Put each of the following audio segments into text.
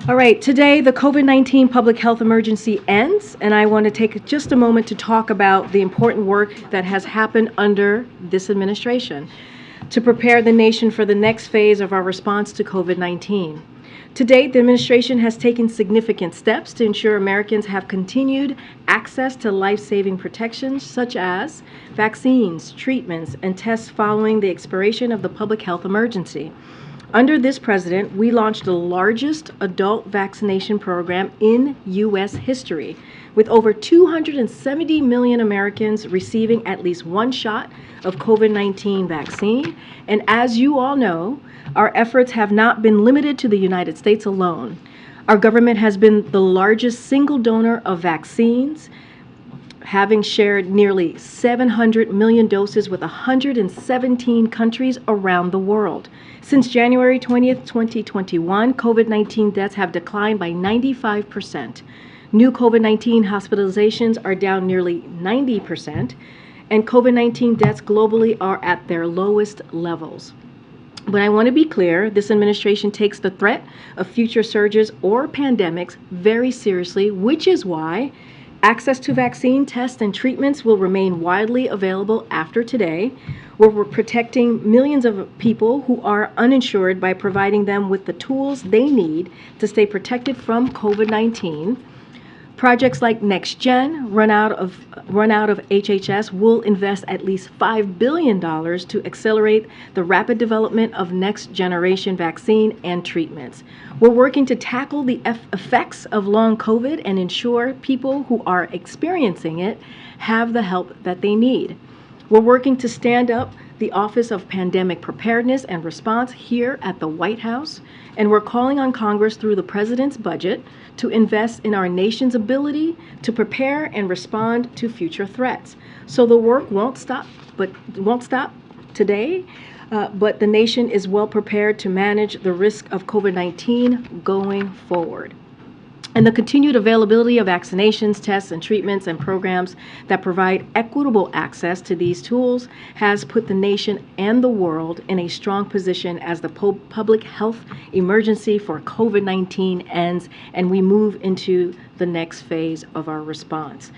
All right, today the COVID-19 public health emergency ends, and I want to take just a moment to talk about the important work that has happened under this administration to prepare the nation for the next phase of our response to COVID-19. To date, the administration has taken significant steps to ensure Americans have continued access to life-saving protections such as vaccines, treatments, and tests following the expiration of the public health emergency. Under this president, we launched the largest adult vaccination program in U.S. history, with over 270 million Americans receiving at least one shot of COVID-19 vaccine. And as you all know, our efforts have not been limited to the United States alone. Our government has been the largest single donor of vaccines, having shared nearly 700 million doses with 117 countries around the world. Since January 20th, 2021, COVID-19 deaths have declined by 95%. New COVID-19 hospitalizations are down nearly 90%, and COVID-19 deaths globally are at their lowest levels. But I want to be clear, this administration takes the threat of future surges or pandemics very seriously, which is why access to vaccine, tests, and treatments will remain widely available after today, where we're protecting millions of people who are uninsured by providing them with the tools they need to stay protected from COVID-19. Projects like NextGen, run out of HHS, will invest at least $5 billion to accelerate the rapid development of next-generation vaccine and treatments. We're working to tackle the effects of long COVID and ensure people who are experiencing it have the help that they need. We're working to stand up the Office of Pandemic Preparedness and Response here at the White House, and we're calling on Congress through the President's budget to invest in our nation's ability to prepare and respond to future threats. So the work won't stop today, but the nation is well prepared to manage the risk of COVID-19 going forward. And the continued availability of vaccinations, tests, and treatments and programs that provide equitable access to these tools has put the nation and the world in a strong position as the public health emergency for COVID-19 ends and we move into the next phase of our response.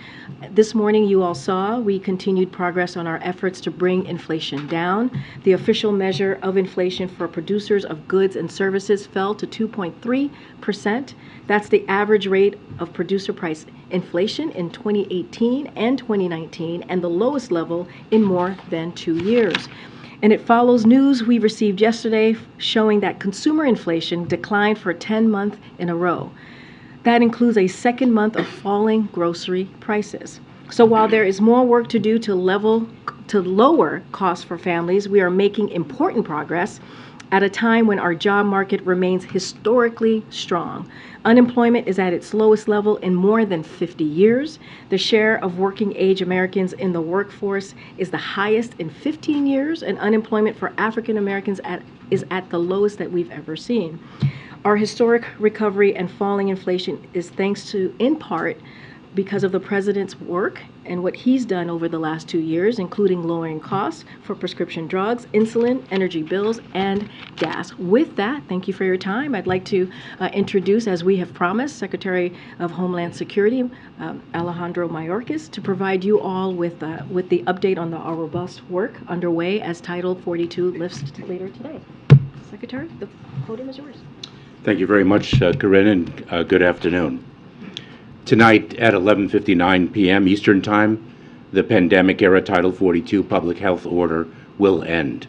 This morning, you all saw we continued progress on our efforts to bring inflation down. The official measure of inflation for producers of goods and services fell to 2.3%. That's the average rate of producer price inflation in 2018 and 2019, and the lowest level in more than 2 years. And it follows news we received yesterday showing that consumer inflation declined for 10 months in a row. That includes a second month of falling grocery prices. So while there is more work to do to lower costs for families, we are making important progress at a time when our job market remains historically strong. Unemployment is at its lowest level in more than 50 years. The share of working-age Americans in the workforce is the highest in 15 years, and unemployment for African Americans is at the lowest that we've ever seen. Our historic recovery and falling inflation is thanks to, in part, because of the president's work and what he's done over the last 2 years, including lowering costs for prescription drugs, insulin, energy bills, and gas. With that, thank you for your time. I'd like to introduce, as we have promised, Secretary of Homeland Security, Alejandro Mayorkas, to provide you all with the update on our robust work underway as Title 42 lifts later today. Secretary, the podium is yours. Thank you very much, Karine, and good afternoon. Tonight at 11:59 p.m. Eastern Time, the pandemic-era Title 42 public health order will end.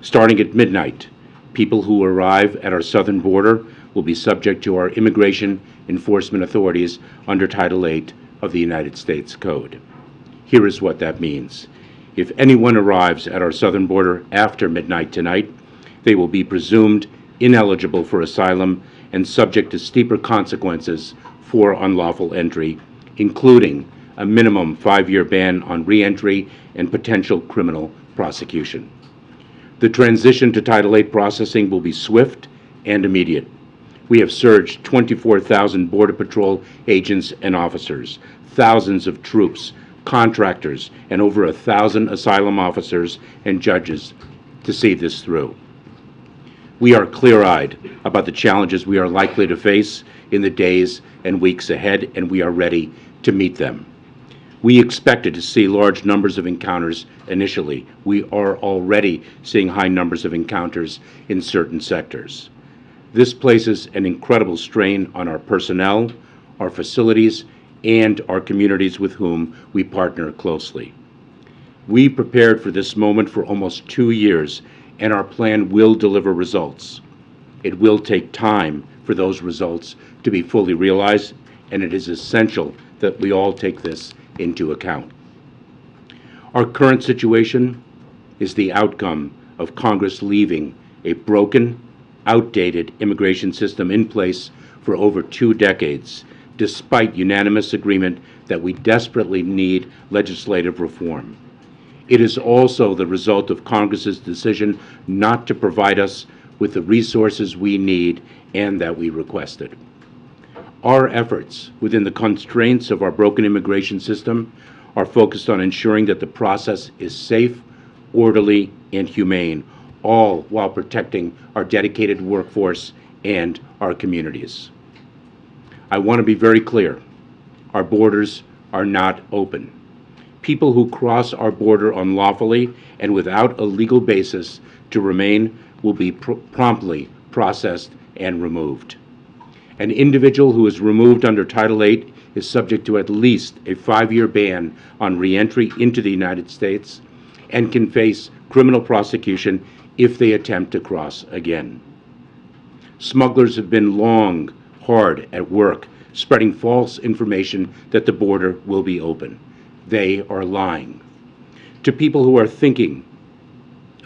Starting at midnight, people who arrive at our southern border will be subject to our immigration enforcement authorities under Title 8 of the United States Code. Here is what that means. If anyone arrives at our southern border after midnight tonight, they will be presumed ineligible for asylum and subject to steeper consequences for unlawful entry, including a minimum 5-year ban on re-entry and potential criminal prosecution. The transition to Title 8 processing will be swift and immediate. We have surged 24,000 Border Patrol agents and officers, thousands of troops, contractors, and over 1,000 asylum officers and judges to see this through. We are clear-eyed about the challenges we are likely to face in the days and weeks ahead, and we are ready to meet them. We expected to see large numbers of encounters initially. We are already seeing high numbers of encounters in certain sectors. This places an incredible strain on our personnel, our facilities, and our communities with whom we partner closely. We prepared for this moment for almost 2 years, and our plan will deliver results. It will take time for those results to be fully realized, and it is essential that we all take this into account. Our current situation is the outcome of Congress leaving a broken, outdated immigration system in place for over 2 decades, despite unanimous agreement that we desperately need legislative reform. It is also the result of Congress's decision not to provide us with the resources we need and that we requested. Our efforts within the constraints of our broken immigration system are focused on ensuring that the process is safe, orderly, and humane, all while protecting our dedicated workforce and our communities. I want to be very clear. Our borders are not open. People who cross our border unlawfully and without a legal basis to remain will be promptly processed and removed. An individual who is removed under Title VIII is subject to at least a 5-year ban on re-entry into the United States and can face criminal prosecution if they attempt to cross again. Smugglers have been long, hard at work, spreading false information that the border will be open. They are lying. To people who are thinking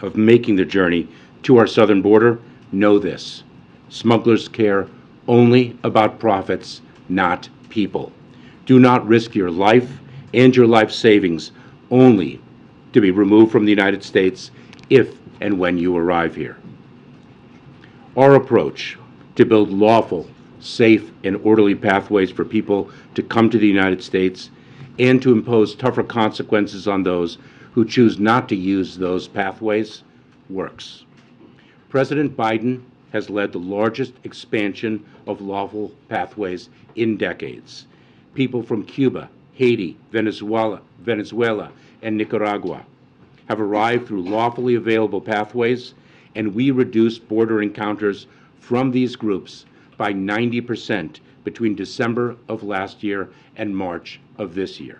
of making the journey to our southern border, know this: smugglers care only about profits, not people. Do not risk your life and your life savings only to be removed from the United States if and when you arrive here. Our approach to build lawful, safe, and orderly pathways for people to come to the United States and to impose tougher consequences on those who choose not to use those pathways works. President Biden has led the largest expansion of lawful pathways in decades. People from Cuba, Haiti, Venezuela, and Nicaragua have arrived through lawfully available pathways, and we reduced border encounters from these groups by 90% between December of last year and March of this year.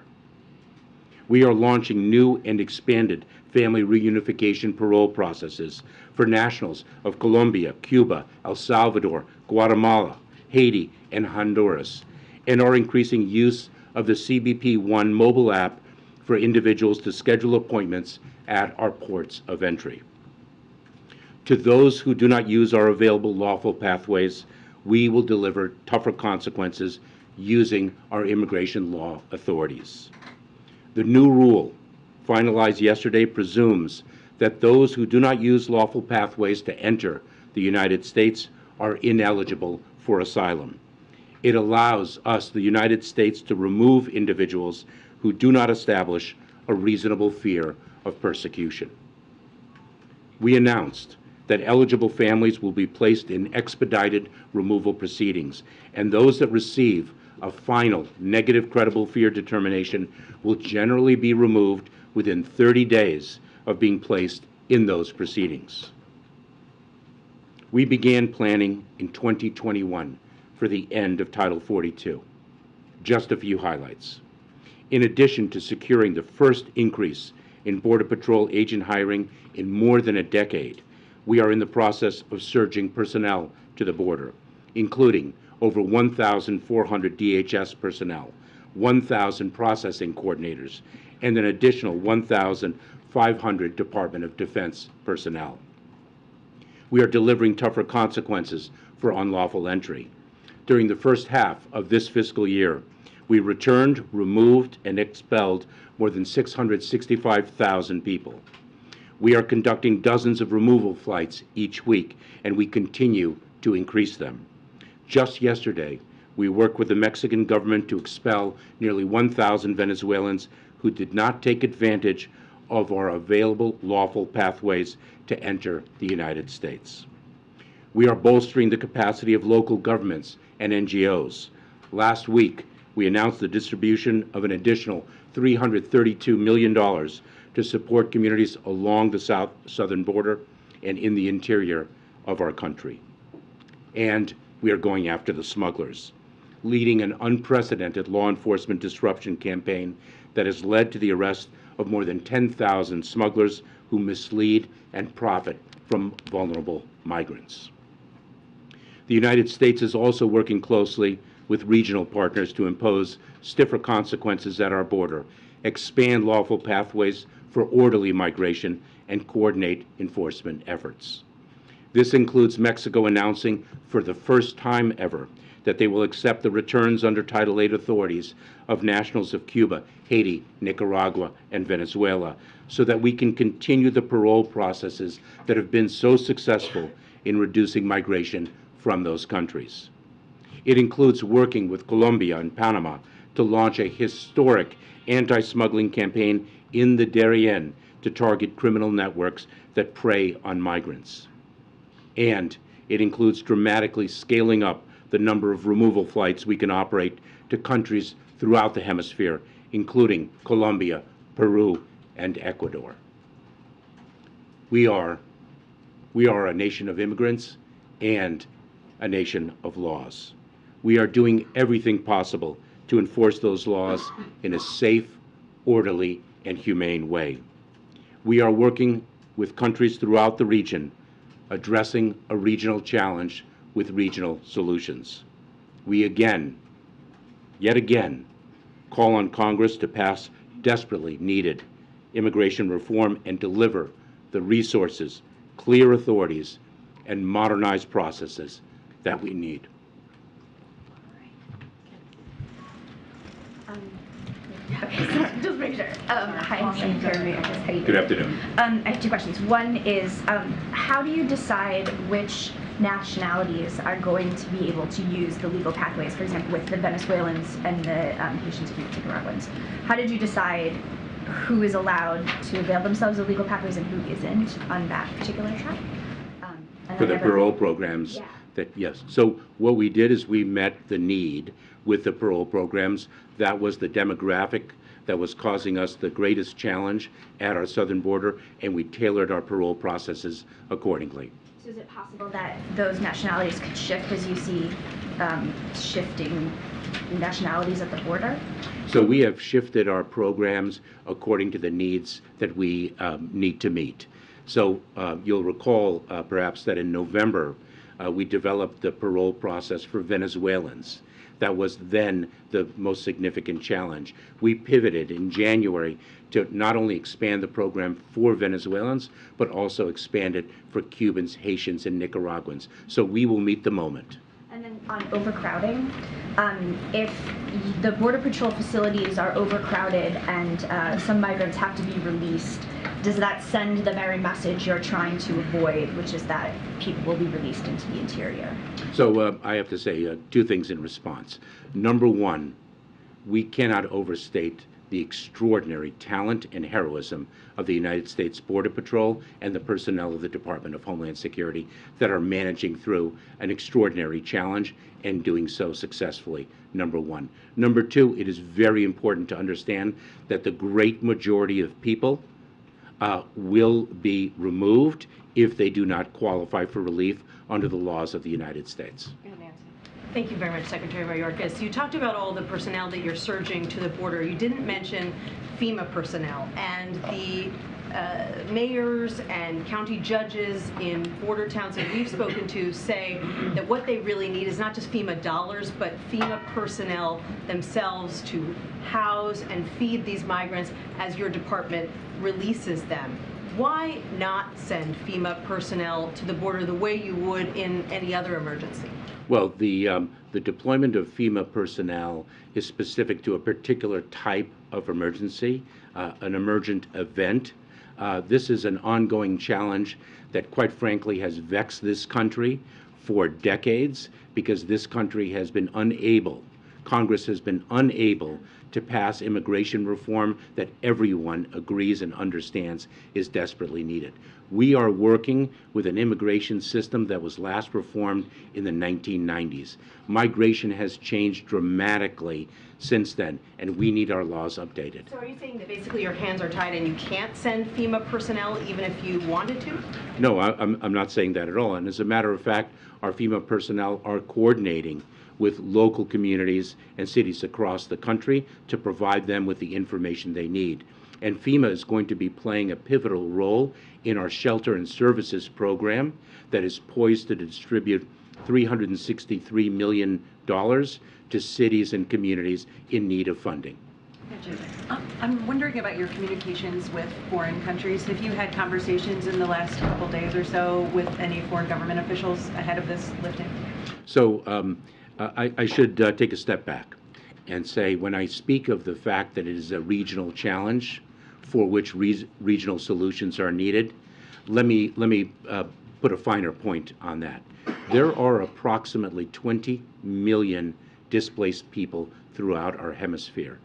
We are launching new and expanded family reunification parole processes for nationals of Colombia, Cuba, El Salvador, Guatemala, Haiti, and Honduras, and are increasing use of the CBP One mobile app for individuals to schedule appointments at our ports of entry. To those who do not use our available lawful pathways, we will deliver tougher consequences using our immigration law authorities. The new rule, finalized yesterday, presumes that those who do not use lawful pathways to enter the United States are ineligible for asylum. It allows us, the United States, to remove individuals who do not establish a reasonable fear of persecution. We announced that eligible families will be placed in expedited removal proceedings, and those that receive a final negative credible fear determination will generally be removed within 30 days of being placed in those proceedings. We began planning in 2021 for the end of Title 42. Just a few highlights. In addition to securing the first increase in Border Patrol agent hiring in more than a decade, we are in the process of surging personnel to the border, including over 1,400 DHS personnel, 1,000 processing coordinators, and an additional 1,500 Department of Defense personnel. We are delivering tougher consequences for unlawful entry. During the first half of this fiscal year, we returned, removed, and expelled more than 665,000 people. We are conducting dozens of removal flights each week, and we continue to increase them. Just yesterday, we worked with the Mexican government to expel nearly 1,000 Venezuelans who did not take advantage of our available lawful pathways to enter the United States. We are bolstering the capacity of local governments and NGOs. Last week, we announced the distribution of an additional $332 million to support communities along the southern border and in the interior of our country. And we are going after the smugglers, leading an unprecedented law enforcement disruption campaign that has led to the arrest of more than 10,000 smugglers who mislead and profit from vulnerable migrants. The United States is also working closely with regional partners to impose stiffer consequences at our border, expand lawful pathways for orderly migration, and coordinate enforcement efforts. This includes Mexico announcing for the first time ever that they will accept the returns under Title VIII authorities of nationals of Cuba, Haiti, Nicaragua, and Venezuela, so that we can continue the parole processes that have been so successful in reducing migration from those countries. It includes working with Colombia and Panama to launch a historic anti-smuggling campaign in the Darien to target criminal networks that prey on migrants. And it includes dramatically scaling up the number of removal flights we can operate to countries throughout the hemisphere, including Colombia, Peru, and Ecuador. We are a nation of immigrants and a nation of laws. We are doing everything possible to enforce those laws in a safe, orderly, and humane way. We are working with countries throughout the region, addressing a regional challenge with regional solutions. We yet again, call on Congress to pass desperately needed immigration reform and deliver the resources, clear authorities, and modernized processes that we need. Okay, so just make sure. Hi, I'm Karine Jean-Pierre. How you doing? Good afternoon. I have two questions. One is, how do you decide which nationalities are going to be able to use the legal pathways, for example, with the Venezuelans and the Haitians and Nicaraguans? How did you decide who is allowed to avail themselves of legal pathways and who isn't on that particular track? For the parole programs? Yeah. Yes. So what we did is we met the need with the parole programs. That was the demographic that was causing us the greatest challenge at our southern border, and we tailored our parole processes accordingly. So is it possible that those nationalities could shift as you see shifting nationalities at the border? So we have shifted our programs according to the needs that we need to meet. So you'll recall perhaps that in November we developed the parole process for Venezuelans. That was then the most significant challenge. We pivoted in January to not only expand the program for Venezuelans, but also expand it for Cubans, Haitians, and Nicaraguans. So we will meet the moment. And then on overcrowding, if the Border Patrol facilities are overcrowded and some migrants have to be released, does that send the very message you're trying to avoid, which is that people will be released into the interior? So I have to say two things in response. Number one, we cannot overstate the extraordinary talent and heroism of the United States Border Patrol and the personnel of the Department of Homeland Security that are managing through an extraordinary challenge and doing so successfully, number one. Number two, it is very important to understand that the great majority of people will be removed if they do not qualify for relief under the laws of the United States. Thank you very much, Secretary Mayorkas. You talked about all the personnel that you're surging to the border. You didn't mention FEMA personnel, and the mayors and county judges in border towns that we've spoken to say that what they really need is not just FEMA dollars, but FEMA personnel themselves to house and feed these migrants as your department releases them. Why not send FEMA personnel to the border the way you would in any other emergency? Well, the deployment of FEMA personnel is specific to a particular type of emergency, an emergent event. This is an ongoing challenge that, quite frankly, has vexed this country for decades because this country has been unable Congress has been unable to pass immigration reform that everyone agrees and understands is desperately needed. We are working with an immigration system that was last reformed in the 1990s. Migration has changed dramatically since then, and we need our laws updated. So are you saying that basically your hands are tied and you can't send FEMA personnel even if you wanted to? No, I'm not saying that at all. And as a matter of fact, our FEMA personnel are coordinating with local communities and cities across the country to provide them with the information they need. And FEMA is going to be playing a pivotal role in our shelter and services program that is poised to distribute $363 million to cities and communities in need of funding. I'm wondering about your communications with foreign countries. Have you had conversations in the last couple days or so with any foreign government officials ahead of this lifting? So I should take a step back and say, when I speak of the fact that it is a regional challenge for which regional solutions are needed, let me put a finer point on that. There are approximately 20 million displaced people throughout our hemisphere.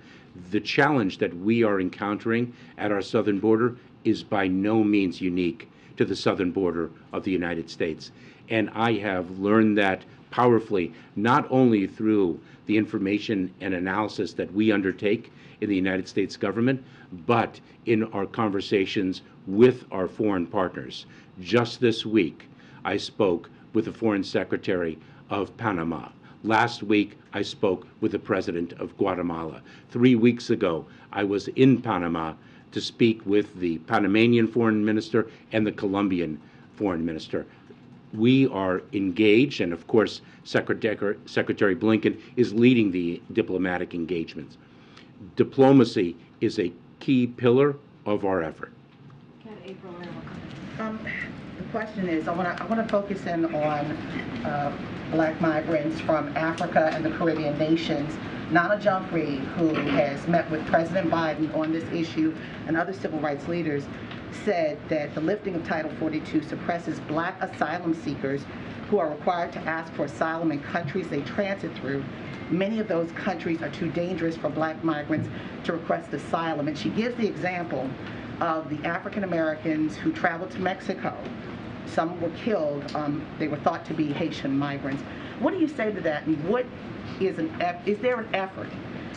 The challenge that we are encountering at our southern border is by no means unique to the southern border of the United States. And I have learned that powerfully, not only through the information and analysis that we undertake in the United States government, but in our conversations with our foreign partners. Just this week, I spoke with the Foreign Secretary of Panama. Last week, I spoke with the President of Guatemala. 3 weeks ago, I was in Panama to speak with the Panamanian Foreign Minister and the Colombian Foreign Minister. We are engaged, and of course, Secretary Blinken is leading the diplomatic engagements. Diplomacy is a key pillar of our effort. The question is, I want to focus in on Black migrants from Africa and the Caribbean nations. Nana Jumfrey, who has met with President Biden on this issue and other civil rights leaders, said that the lifting of Title 42 suppresses Black asylum seekers who are required to ask for asylum in countries they transit through. Many of those countries are too dangerous for Black migrants to request asylum. And she gives the example of the African Americans who traveled to Mexico. Some were killed. They were thought to be Haitian migrants. What do you say to that? And what is there an effort?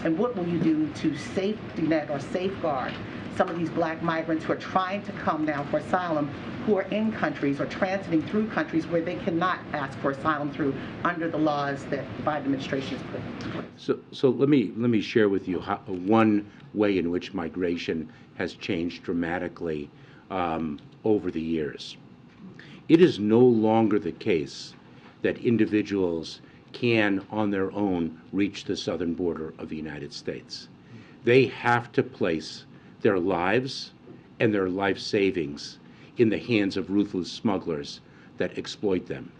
And what will you do to safety net or safeguard some of these Black migrants who are trying to come now for asylum, who are in countries or transiting through countries where they cannot ask for asylum through under the laws that the Biden administration has put in place? So let me share with you one way in which migration has changed dramatically over the years. It is no longer the case that individuals can, on their own, reach the southern border of the United States. They have to place their lives and their life savings in the hands of ruthless smugglers that exploit them,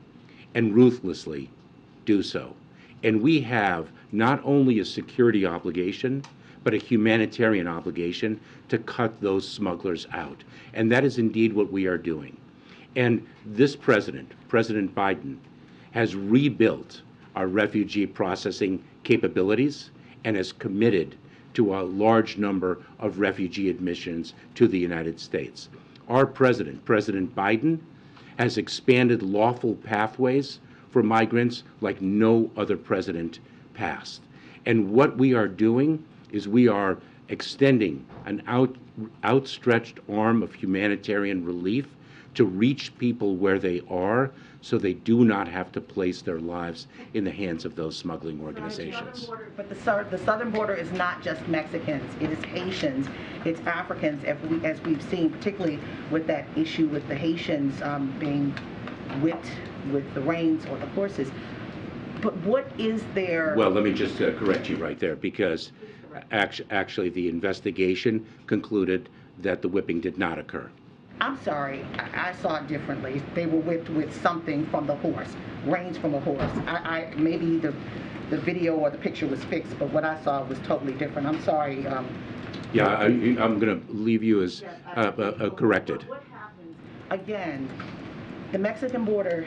and ruthlessly do so. And we have not only a security obligation, but a humanitarian obligation to cut those smugglers out. And that is indeed what we are doing. And this President Biden, has rebuilt our refugee processing capabilities and has committed to a large number of refugee admissions to the United States. Our President Biden, has expanded lawful pathways for migrants like no other president past. And what we are doing is we are extending an outstretched arm of humanitarian relief to reach people where they are, so they do not have to place their lives in the hands of those smuggling organizations. But the southern border is not just Mexicans, it is Haitians, it's Africans, as we've seen, particularly with that issue with the Haitians being whipped with the reins or the horses. But what is there? Well, let me just correct you right there, because actually the investigation concluded that the whipping did not occur. I'm sorry, I saw it differently. They were whipped with something from the horse, reins from a horse. Maybe the video or the picture was fixed, but what I saw was totally different. I'm sorry. Yeah, I'm going to leave you as corrected. What happens? Again, the Mexican border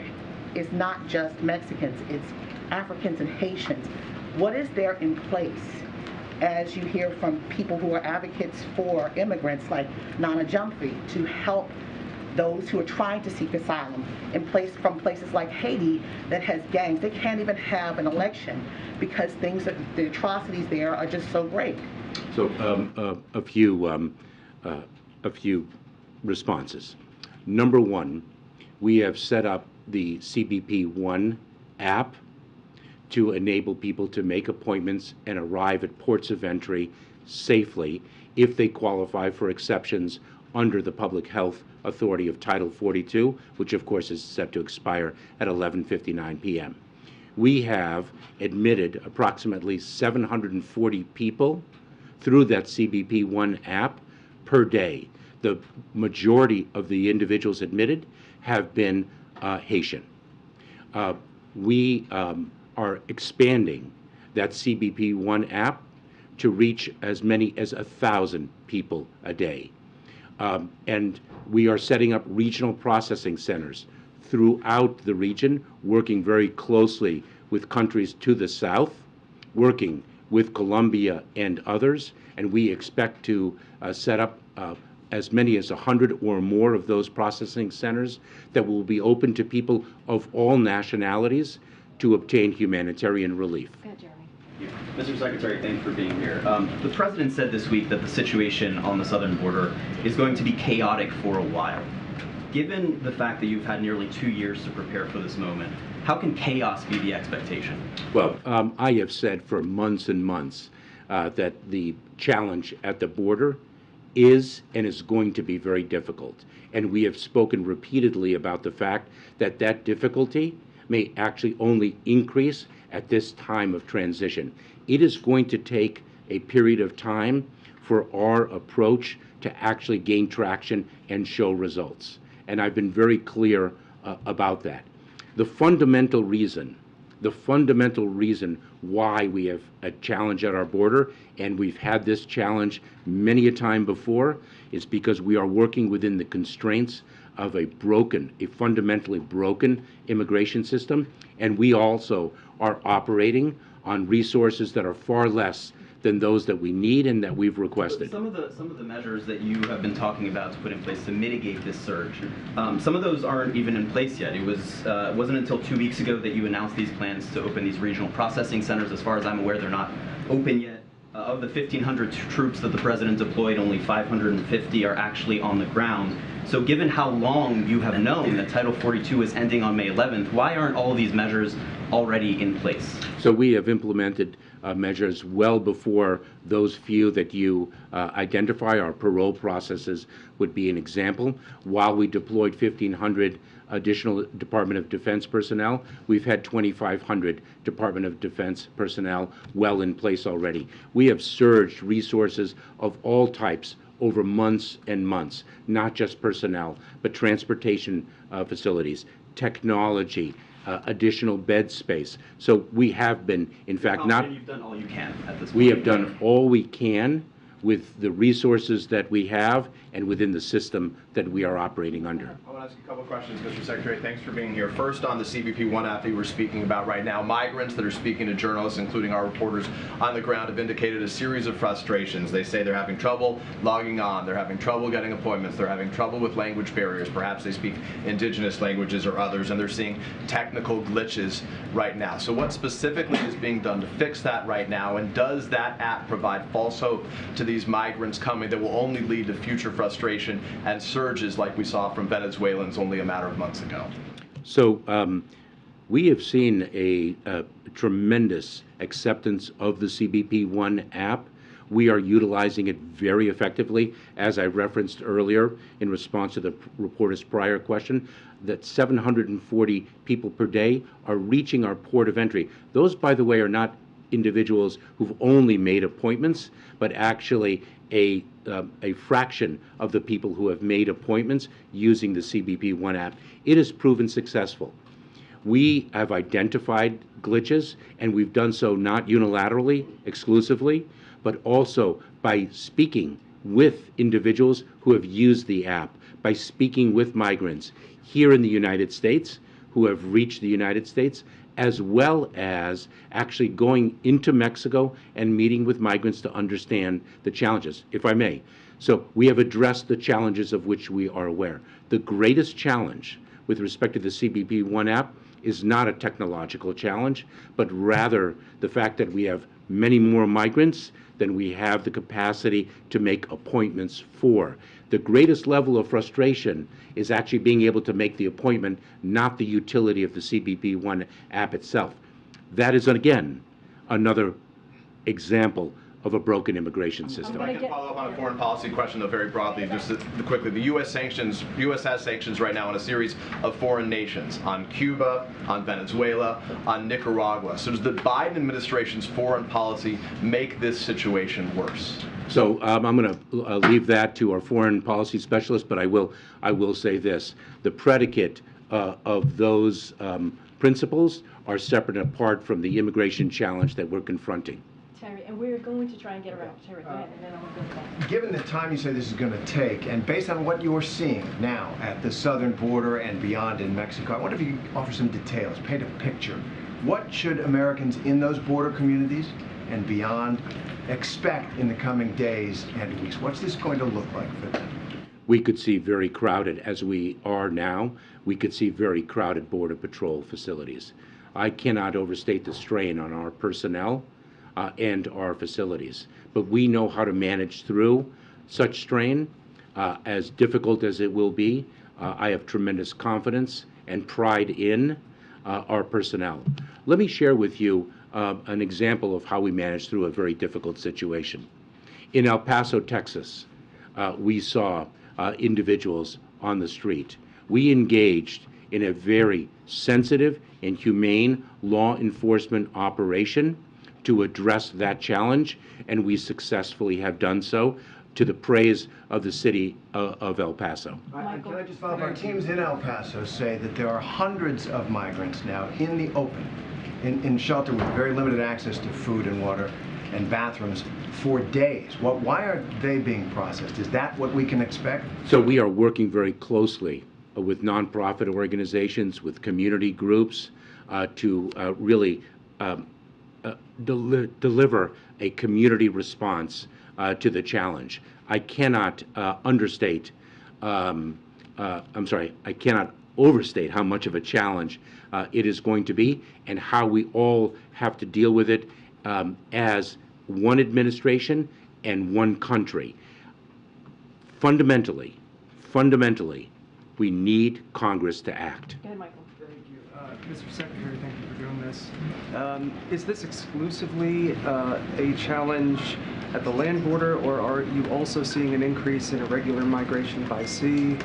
is not just Mexicans, it's Africans and Haitians. What is there in place, as you hear from people who are advocates for immigrants like Nana Jumphrey, to help those who are trying to seek asylum from places like Haiti that has gangs? They can't even have an election because the atrocities there are just so great. So a few responses. Number one, we have set up the CBP One app to enable people to make appointments and arrive at ports of entry safely if they qualify for exceptions under the Public Health Authority of Title 42, which of course is set to expire at 11:59 p.m. We have admitted approximately 740 people through that CBP One app per day. The majority of the individuals admitted have been Haitian. We are expanding that CBP One app to reach as many as 1,000 people a day. And we are setting up regional processing centers throughout the region, working very closely with countries to the south, working with Colombia and others, and we expect to set up as many as 100 or more of those processing centers that will be open to people of all nationalities to obtain humanitarian relief. Mr. Secretary, thanks for being here. The President said this week that the situation on the southern border is going to be chaotic for a while. Given the fact that you've had nearly 2 years to prepare for this moment, how can chaos be the expectation? Well, I have said for months and months that the challenge at the border is and is going to be very difficult. And we have spoken repeatedly about the fact that that difficulty may actually only increase at this time of transition. It is going to take a period of time for our approach to actually gain traction and show results. And I've been very clear about that. The fundamental reason why we have a challenge at our border, and we've had this challenge many a time before, is because we are working within the constraints of a fundamentally broken immigration system, and we also are operating on resources that are far less than those that we need and that we've requested. Some of the measures that you have been talking about to put in place to mitigate this surge, some of those aren't even in place yet. It wasn't until 2 weeks ago that you announced these plans to open these regional processing centers. As far as I'm aware, they're not open yet. Of the 1,500 troops that the President deployed, only 550 are actually on the ground. So given how long you have known that Title 42 is ending on May 11th, why aren't all of these measures already in place? So we have implemented measures well before those few that you identify. Our parole processes would be an example. While we deployed 1,500 additional Department of Defense personnel, we've had 2,500 Department of Defense personnel well in place already. We have surged resources of all types over months and months, not just personnel, but transportation facilities, technology, additional bed space. So we have been, in fact, you've done all you can at this point. We have done all we can with the resources that we have and within the system that we are operating under. I want to ask you a couple of questions, Mr. Secretary. Thanks for being here. First, on the CBP One app that you were speaking about right now, migrants that are speaking to journalists, including our reporters on the ground, have indicated a series of frustrations. They say they're having trouble logging on, they're having trouble getting appointments, they're having trouble with language barriers. Perhaps they speak indigenous languages or others, and they're seeing technical glitches right now. So what specifically is being done to fix that right now, and does that app provide false hope to these migrants coming that will only lead to future frustration and surges like we saw from Venezuelans only a matter of months ago? So we have seen a tremendous acceptance of the CBP One app. We are utilizing it very effectively. As I referenced earlier in response to the reporter's prior question, that 740 people per day are reaching our port of entry. Those, by the way, are not individuals who've only made appointments, but actually a fraction of the people who have made appointments using the CBP One app. It has proven successful. We have identified glitches, and we've done so not unilaterally, exclusively, but also by speaking with individuals who have used the app, by speaking with migrants here in the United States who have reached the United States, as well as actually going into Mexico and meeting with migrants to understand the challenges, if I may. So we have addressed the challenges of which we are aware. The greatest challenge with respect to the CBP One app is not a technological challenge, but rather the fact that we have many more migrants than we have the capacity to make appointments for. The greatest level of frustration is actually being able to make the appointment, not the utility of the CBP One app itself. That is, again, another example of a broken immigration system. If I can follow up on a foreign policy question, though, very broadly, just quickly. The U.S. has sanctions right now on a series of foreign nations, on Cuba, on Venezuela, on Nicaragua. So does the Biden administration's foreign policy make this situation worse? So I'm going to leave that to our foreign policy specialist, but I will say this: the predicate of those principles are separate and apart from the immigration challenge that we're confronting. Terry, and we're going to try and get around to Terry. Go ahead, and then I'll go back. Given the time you say this is going to take, and based on what you're seeing now at the southern border and beyond in Mexico, I wonder if you could offer some details, paint a picture. What should Americans in those border communities and beyond expect in the coming days and weeks? What's this going to look like for them? We could see very crowded, as we are now, we could see very crowded Border Patrol facilities. I cannot overstate the strain on our personnel and our facilities. But we know how to manage through such strain, as difficult as it will be. I have tremendous confidence and pride in our personnel. Let me share with you an example of how we managed through a very difficult situation. In El Paso, Texas, we saw individuals on the street. We engaged in a very sensitive and humane law enforcement operation to address that challenge, and we successfully have done so to the praise of the city of El Paso. Can I just follow up? Our teams in El Paso say that there are hundreds of migrants now in the open, in shelter with very limited access to food and water and bathrooms for days. Why are they being processed? Is that what we can expect? So we are working very closely with nonprofit organizations, with community groups, to really deliver a community response to the challenge. I cannot overstate how much of a challenge it is going to be, and how we all have to deal with it as one administration and one country. Fundamentally, we need Congress to act. Go ahead, Michael. Thank you. Mr. Secretary, thank you for doing this. Is this exclusively a challenge at the land border, or are you also seeing an increase in irregular migration by sea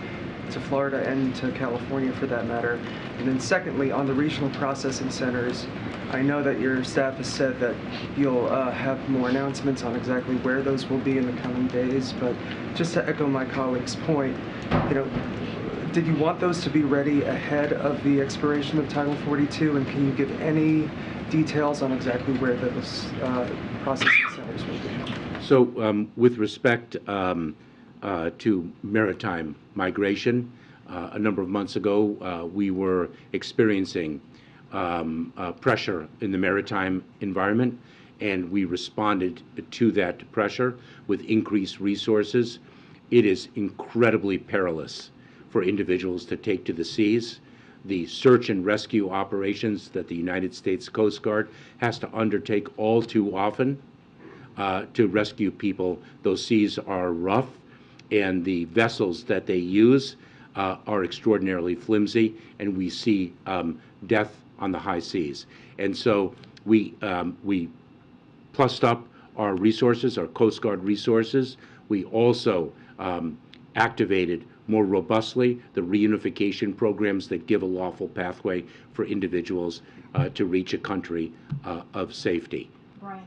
to Florida and to California for that matter? And then secondly, on the regional processing centers, I know that your staff has said that you'll have more announcements on exactly where those will be in the coming days, but just to echo my colleague's point, did you want those to be ready ahead of the expiration of Title 42, and can you give any details on exactly where those processing centers will be? So with respect to maritime migration, a number of months ago we were experiencing pressure in the maritime environment, and we responded to that pressure with increased resources. It is incredibly perilous for individuals to take to the seas. The search and rescue operations that the United States Coast Guard has to undertake all too often to rescue people, those seas are rough, and the vessels that they use are extraordinarily flimsy, and we see death on the high seas. And so we plussed up our resources, our Coast Guard resources. We also activated more robustly the reunification programs that give a lawful pathway for individuals to reach a country of safety. Brian.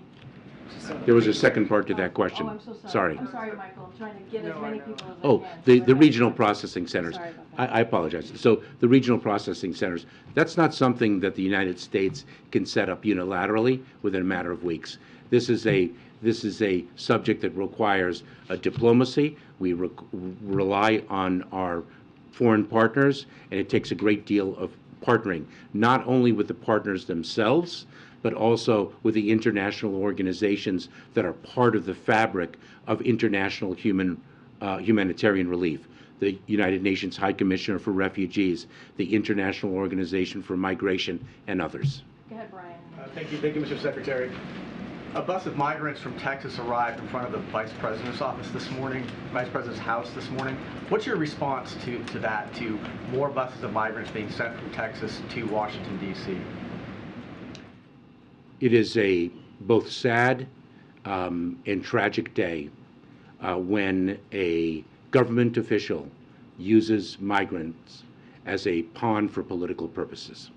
There was a second part to that question. Oh, I'm so sorry. Sorry. I'm sorry, Michael. I'm trying to get as many people as I Oh, can. the regional processing centers. Sorry about that. I apologize. So the regional processing centers, that's not something that the United States can set up unilaterally within a matter of weeks. This is a subject that requires a diplomacy. We rely on our foreign partners, and it takes a great deal of partnering not only with the partners themselves, but also with the international organizations that are part of the fabric of international humanitarian relief. The United Nations High Commissioner for Refugees, the International Organization for Migration, and others. Go ahead, Brian. Thank you, Mr. Secretary. A bus of migrants from Texas arrived in front of the Vice President's office this morning, Vice President's house this morning. What's your response to that, to more buses of migrants being sent from Texas to Washington, D.C.? It is a both sad and tragic day when a government official uses migrants as a pawn for political purposes.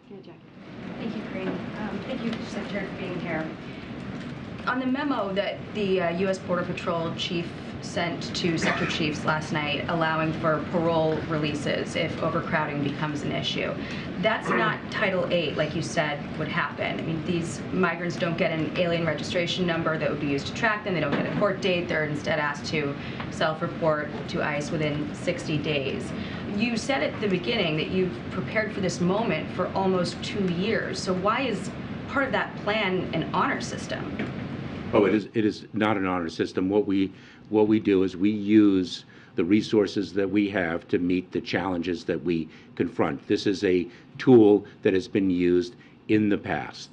Thank you, Karine. Thank you, Secretary, for being here. On the memo that the U.S. Border Patrol chief sent to sector chiefs last night allowing for parole releases if overcrowding becomes an issue, that's not Title VIII like you said would happen. I mean, these migrants don't get an alien registration number that would be used to track them. They don't get a court date. They're instead asked to self-report to ICE within 60 days. You said at the beginning that you've prepared for this moment for almost 2 years. So why is part of that plan an honor system? Oh, it is not an honor system. What we do is we use the resources that we have to meet the challenges that we confront. This is a tool that has been used in the past.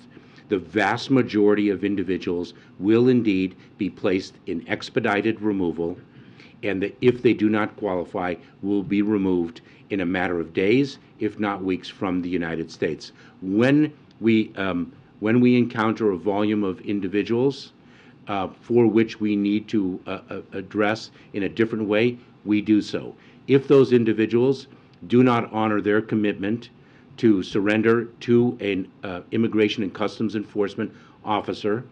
The vast majority of individuals will indeed be placed in expedited removal, and that if they do not qualify, will be removed in a matter of days, if not weeks, from the United States. When we encounter a volume of individuals for which we need to address in a different way, we do so. If those individuals do not honor their commitment to surrender to an Immigration and Customs Enforcement officer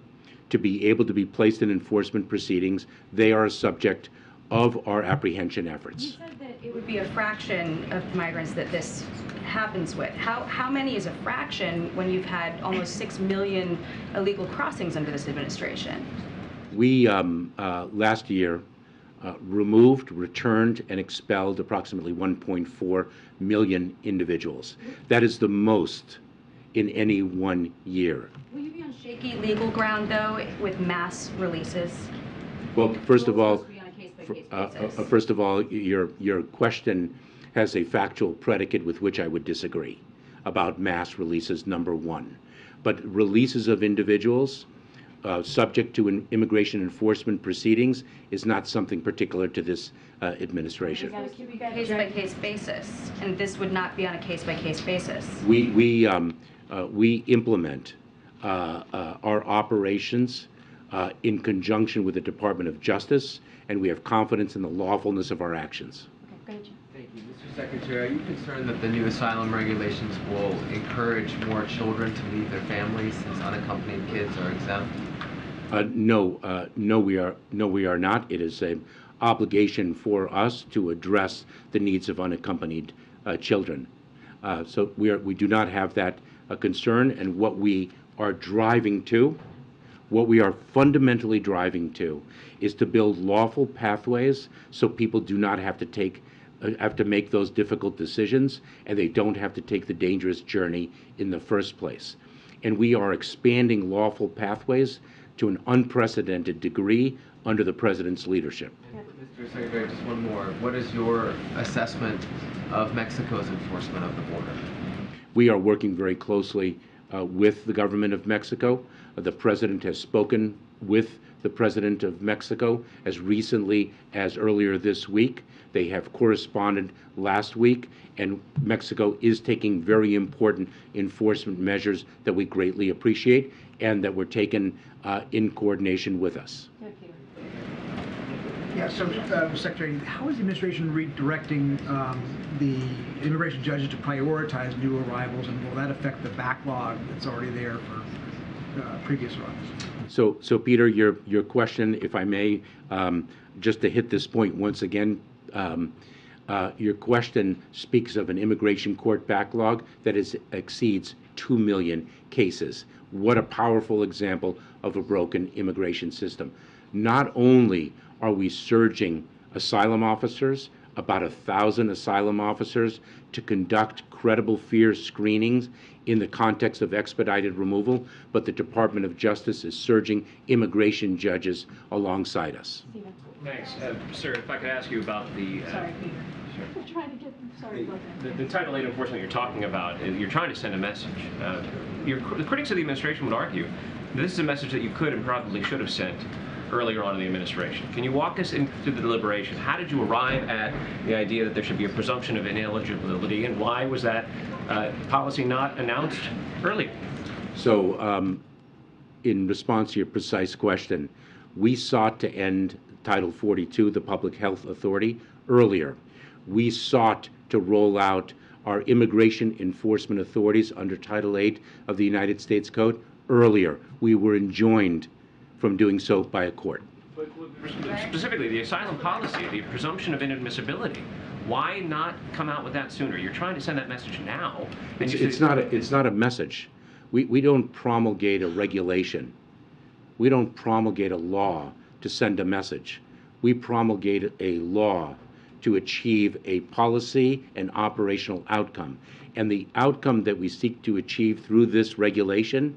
to be able to be placed in enforcement proceedings, they are a subject of our apprehension efforts. You said that it would be a fraction of migrants that this happens with. How many is a fraction when you've had almost 6 million illegal crossings under this administration? We, last year, removed, returned, and expelled approximately 1.4 million individuals. That is the most in any 1 year. Will you be on shaky legal ground, though, with mass releases? Well, first of all, your question has a factual predicate with which I would disagree about mass releases, number one. But releases of individuals subject to immigration enforcement proceedings is not something particular to this administration. Case-by-case basis, and this would not be on a case-by-case basis. We implement our operations in conjunction with the Department of Justice, and we have confidence in the lawfulness of our actions. Thank you. Mr. Secretary, are you concerned that the new asylum regulations will encourage more children to leave their families since unaccompanied kids are exempt? No, we are not. It is an obligation for us to address the needs of unaccompanied children. So we do not have that concern, and what we are driving to, what we are fundamentally driving to, is to build lawful pathways so people do not have to make those difficult decisions, and they don't have to take the dangerous journey in the first place. And we are expanding lawful pathways to an unprecedented degree under the President's leadership. Mr. Secretary, just one more. What is your assessment of Mexico's enforcement of the border? We are working very closely with the government of Mexico. The President has spoken with the President of Mexico as recently as earlier this week. They have corresponded last week, and Mexico is taking very important enforcement measures that we greatly appreciate and that were taken in coordination with us. Yeah, so, Secretary, how is the administration redirecting the immigration judges to prioritize new arrivals, and will that affect the backlog that's already there for previous arrivals? So Peter, your question, if I may, just to hit this point once again, your question speaks of an immigration court backlog that exceeds 2 million cases. What a powerful example of a broken immigration system. Not only are we surging asylum officers, about 1,000 asylum officers to conduct credible fear screenings in the context of expedited removal, but the Department of Justice is surging immigration judges alongside us. Thanks. Sir, if I could ask you about the... Sorry, Peter. We're trying to get, sorry about that. The Title 8 enforcement you're talking about, you're trying to send a message. The critics of the administration would argue that this is a message that you could and probably should have sent earlier on in the administration. Can you walk us into the deliberation? How did you arrive at the idea that there should be a presumption of ineligibility, and why was that policy not announced earlier? So, in response to your precise question, we sought to end Title 42, the Public Health Authority, earlier. We sought to roll out our immigration enforcement authorities under Title 8 of the United States Code earlier. We were enjoined from doing so by a court. But specifically, the asylum policy, the presumption of inadmissibility, why not come out with that sooner? You're trying to send that message now. And It's not a message. We don't promulgate a regulation. We don't promulgate a law to send a message. We promulgate a law to achieve a policy and operational outcome. And the outcome that we seek to achieve through this regulation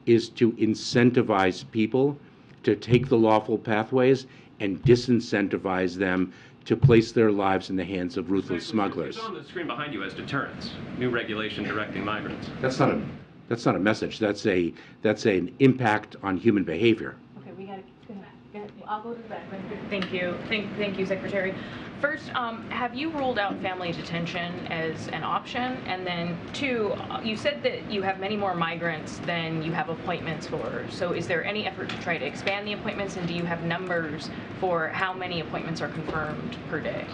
is to incentivize people to take the lawful pathways and disincentivize them to place their lives in the hands of ruthless smugglers. It's on the screen behind you as deterrence. New regulation directing migrants. That's not a message. That's an impact on human behavior. Okay, we got to go ahead. I'll go to the back. Thank you. Thank you, Secretary. First, have you ruled out family detention as an option? And then two, you said that you have many more migrants than you have appointments for. So is there any effort to try to expand the appointments, and do you have numbers for how many appointments are confirmed per day?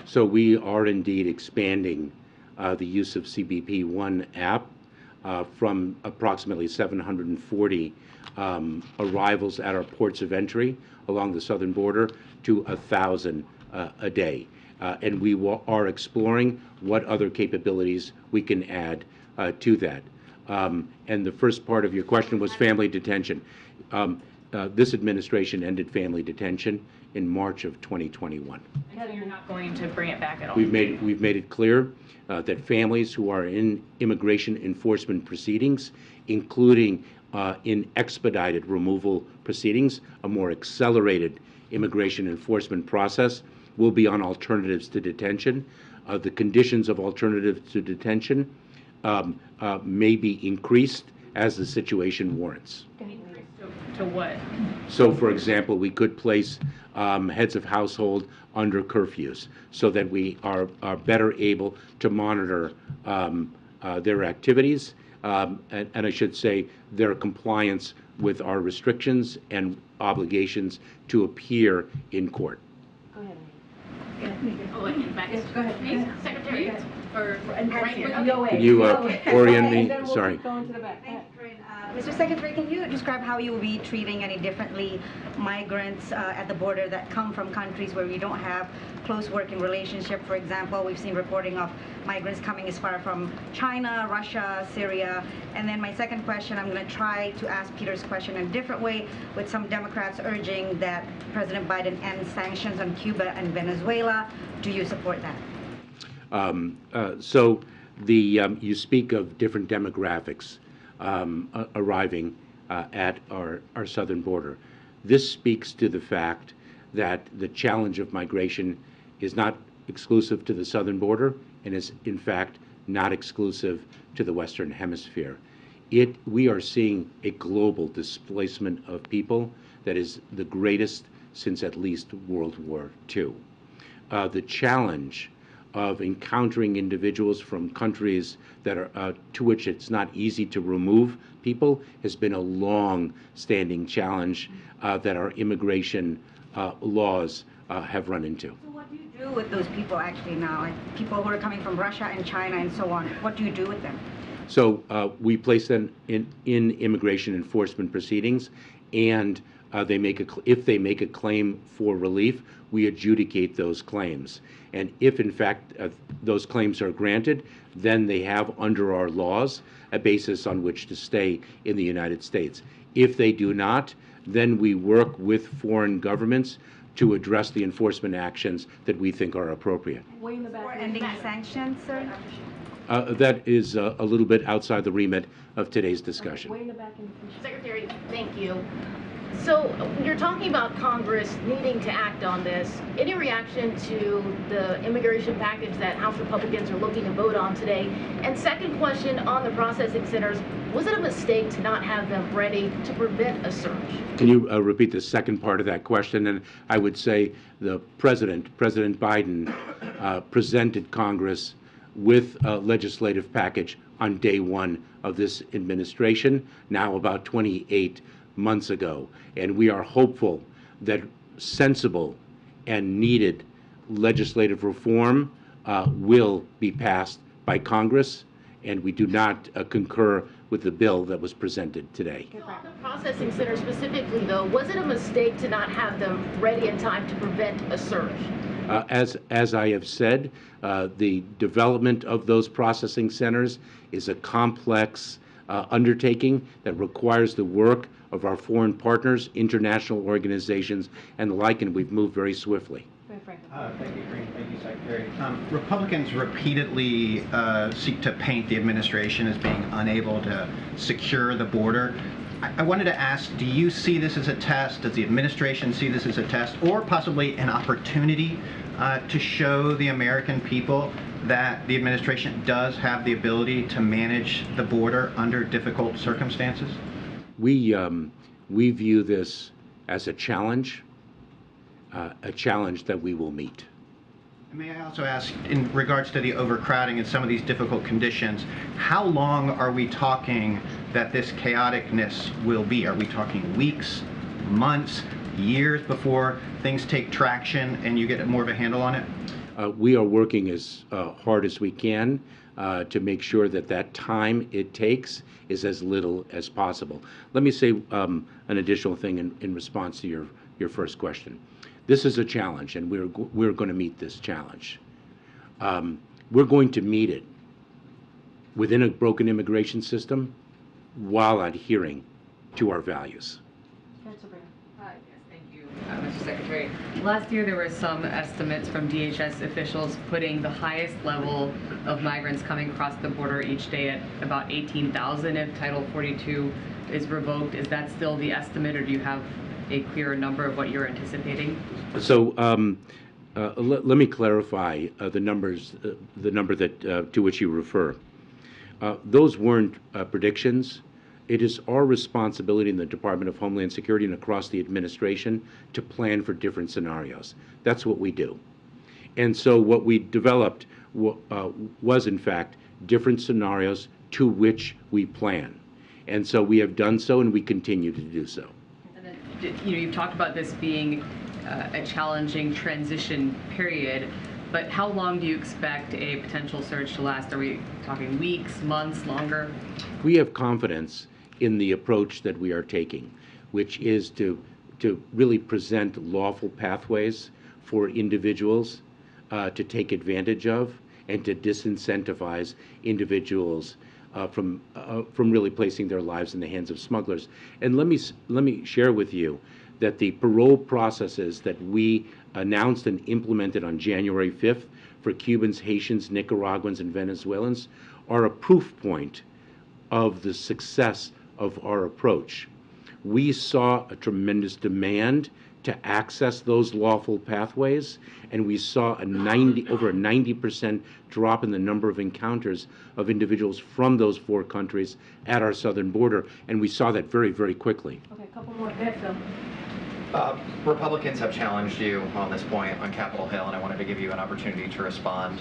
So we are indeed expanding the use of CBP One app from approximately 740 arrivals at our ports of entry along the southern border to 1,000 a day. And we are exploring what other capabilities we can add to that. And the first part of your question was family detention. This administration ended family detention in March of 2021. And so you're not going to bring it back at all? We've made it clear that families who are in immigration enforcement proceedings, including in expedited removal proceedings, a more accelerated immigration enforcement process, will be on alternatives to detention. The conditions of alternatives to detention may be increased as the situation warrants. To what? So, for example, we could place heads of household under curfews so that we are better able to monitor their activities and I should say their compliance with our restrictions and obligations to appear in court. Go ahead. Oh, go ahead. Secretary? Or Can you orient me? Sorry. Go into the back. Mr. Secretary, can you describe how you will be treating any differently migrants at the border that come from countries where we don't have close working relationship? For example, we've seen reporting of migrants coming as far from China, Russia, Syria. And then my second question, I'm going to try to ask Peter's question in a different way, with some Democrats urging that President Biden end sanctions on Cuba and Venezuela. Do you support that? So you speak of different demographics arriving at our southern border. This speaks to the fact that the challenge of migration is not exclusive to the southern border and is, in fact, not exclusive to the Western Hemisphere. We are seeing a global displacement of people that is the greatest since at least World War II. The challenge of encountering individuals from countries that are to which it's not easy to remove people has been a long-standing challenge that our immigration laws have run into. So what do you do with those people actually now? Like people who are coming from Russia and China and so on. What do you do with them? So we place them in immigration enforcement proceedings, and if they make a claim for relief, we adjudicate those claims. And if, in fact, those claims are granted, then they have, under our laws, a basis on which to stay in the United States. If they do not, then we work with foreign governments to address the enforcement actions that we think are appropriate. Way in the back. For ending sanctions, sir? That is a little bit outside the remit of today's discussion. Way in the back. Secretary, thank you. So you're talking about Congress needing to act on this. Any reaction to the immigration package that House Republicans are looking to vote on today? And second question on the processing centers, was it a mistake to not have them ready to prevent a surge? Can you repeat the second part of that question? And I would say the President Biden, presented Congress with a legislative package on day one of this administration, now about 28 months ago. And we are hopeful that sensible and needed legislative reform will be passed by Congress, and we do not concur with the bill that was presented today. So on the processing center specifically, though, was it a mistake to not have them ready in time to prevent a surge? As I have said, the development of those processing centers is a complex undertaking that requires the work of our foreign partners, international organizations, and the like, and we've moved very swiftly. Thank you, Karine. Thank you, Secretary. Republicans repeatedly seek to paint the administration as being unable to secure the border. I wanted to ask, do you see this as a test? Does the administration see this as a test, or possibly an opportunity to show the American people that the administration does have the ability to manage the border under difficult circumstances? We view this as a challenge that we will meet. May I also ask, in regards to the overcrowding and some of these difficult conditions, how long are we talking that this chaoticness will be? Are we talking weeks, months, years before things take traction and you get more of a handle on it? We are working as hard as we can to make sure that that time it takes is as little as possible. Let me say an additional thing in response to your first question. This is a challenge, and we're going to meet this challenge. We're going to meet it within a broken immigration system while adhering to our values. Yes, thank you, Mr. Secretary. Last year, there were some estimates from DHS officials putting the highest level of migrants coming across the border each day at about 18,000 if Title 42 is revoked. Is that still the estimate, or do you have a clearer number of what you're anticipating? So let me clarify the number that to which you refer. Those weren't predictions. It is our responsibility in the Department of Homeland Security and across the administration to plan for different scenarios. That's what we do. And so what we developed was, in fact, different scenarios to which we plan. And so we have done so, and we continue to do so. And then, you've talked about this being a challenging transition period, but how long do you expect a potential surge to last? Are we talking weeks, months, longer? We have confidence in the approach that we are taking, which is to really present lawful pathways for individuals to take advantage of and to disincentivize individuals from really placing their lives in the hands of smugglers. And let me share with you that the parole processes that we announced and implemented on January 5th for Cubans, Haitians, Nicaraguans, and Venezuelans are a proof point of the success of our approach. We saw a tremendous demand to access those lawful pathways, and we saw over a 90% drop in the number of encounters of individuals from those 4 countries at our southern border, and we saw that very, very quickly. Okay, a couple more. Go ahead, Phil. Republicans have challenged you on this point on Capitol Hill, and I wanted to give you an opportunity to respond.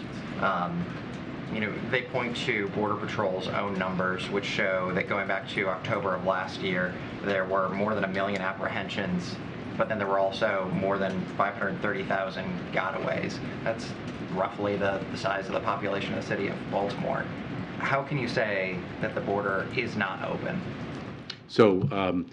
They point to Border Patrol's own numbers, which show that going back to October of last year, there were more than 1 million apprehensions, but then there were also more than 530,000 gotaways. That's roughly the size of the population of the city of Baltimore. How can you say that the border is not open? So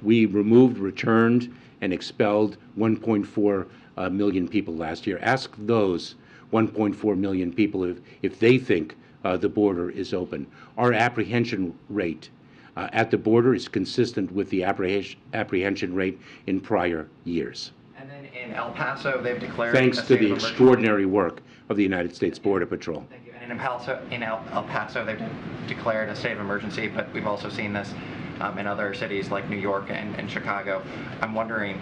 we removed, returned, and expelled 1.4 million people last year. Ask those 1.4 million people if they think the border is open. Our apprehension rate at the border is consistent with the apprehension rate in prior years. And then in El Paso, they've declared Thanks a to state the of emergency. extraordinary work of the United States Border Patrol. Thank you. And in El Paso, they've declared a state of emergency, but we've also seen this in other cities like New York and Chicago. I'm wondering,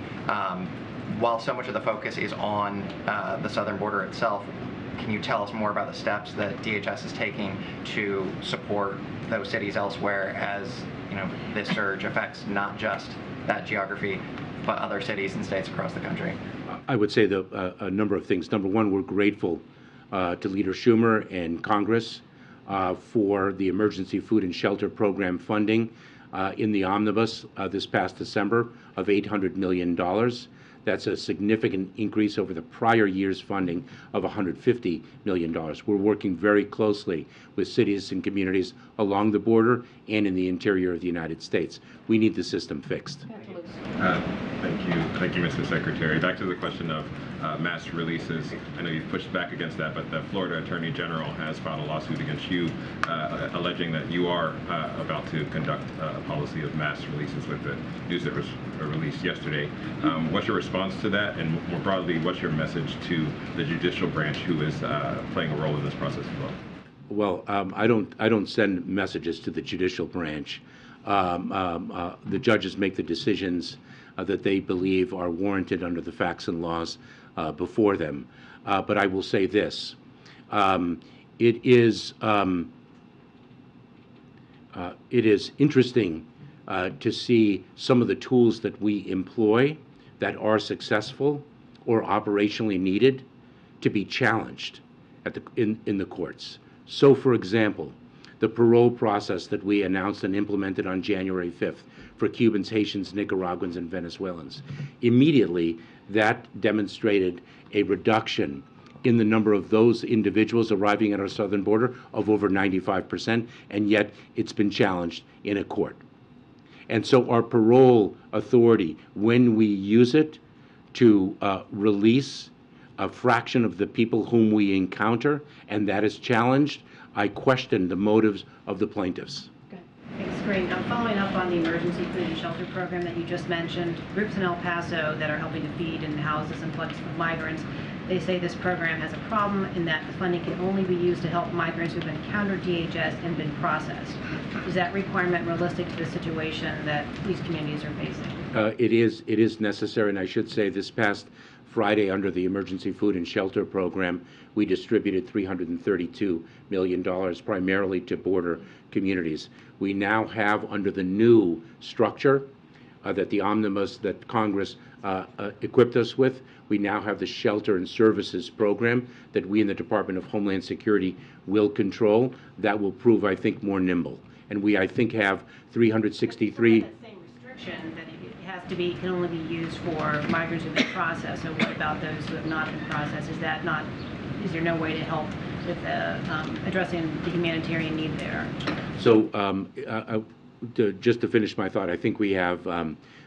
while so much of the focus is on the southern border itself, can you tell us more about the steps that DHS is taking to support those cities elsewhere, as this surge affects not just that geography, but other cities and states across the country? I would say a number of things. Number one, we're grateful to Leader Schumer and Congress for the Emergency Food and Shelter Program funding in the omnibus this past December of $800 million. That's a significant increase over the prior year's funding of $150 million. We're working very closely with cities and communities along the border and in the interior of the United States. We need the system fixed. Thank you, Mr. Secretary. Back to the question of mass releases. I know you've pushed back against that, but the Florida Attorney General has filed a lawsuit against you, alleging that you are about to conduct a policy of mass releases with the news that was released yesterday. What's your response to that, and more broadly, what's your message to the judicial branch, who is playing a role in this process as well? Well, I don't send messages to the judicial branch. The judges make the decisions that they believe are warranted under the facts and laws before them. But I will say this: it is interesting to see some of the tools that we employ that are successful or operationally needed to be challenged in the courts. So, for example, the parole process that we announced and implemented on January 5th for Cubans, Haitians, Nicaraguans, and Venezuelans. Immediately, that demonstrated a reduction in the number of those individuals arriving at our southern border of over 95%, and yet it's been challenged in a court. And so our parole authority, when we use it to release a fraction of the people whom we encounter, and that is challenged, I question the motives of the plaintiffs. Thanks, Karine. Following up on the emergency food and shelter program that you just mentioned, groups in El Paso that are helping to feed and house this influx of migrants, they say this program has a problem in that the funding can only be used to help migrants who have encountered DHS and been processed. Is that requirement realistic to the situation that these communities are facing? It is necessary, and I should say this past Friday, under the Emergency Food and Shelter Program, we distributed $332 million primarily to border communities. We now have, under the new structure that the omnibus that Congress equipped us with, we now have the Shelter and Services Program that we in the Department of Homeland Security will control. That will prove, I think, more nimble. And we, I think, have 363... That same restriction that it has to be, can only be used for migrants who have been processed. So what about those who have not been processed? Is there no way to help with addressing the humanitarian need there? So just to finish my thought, I think we have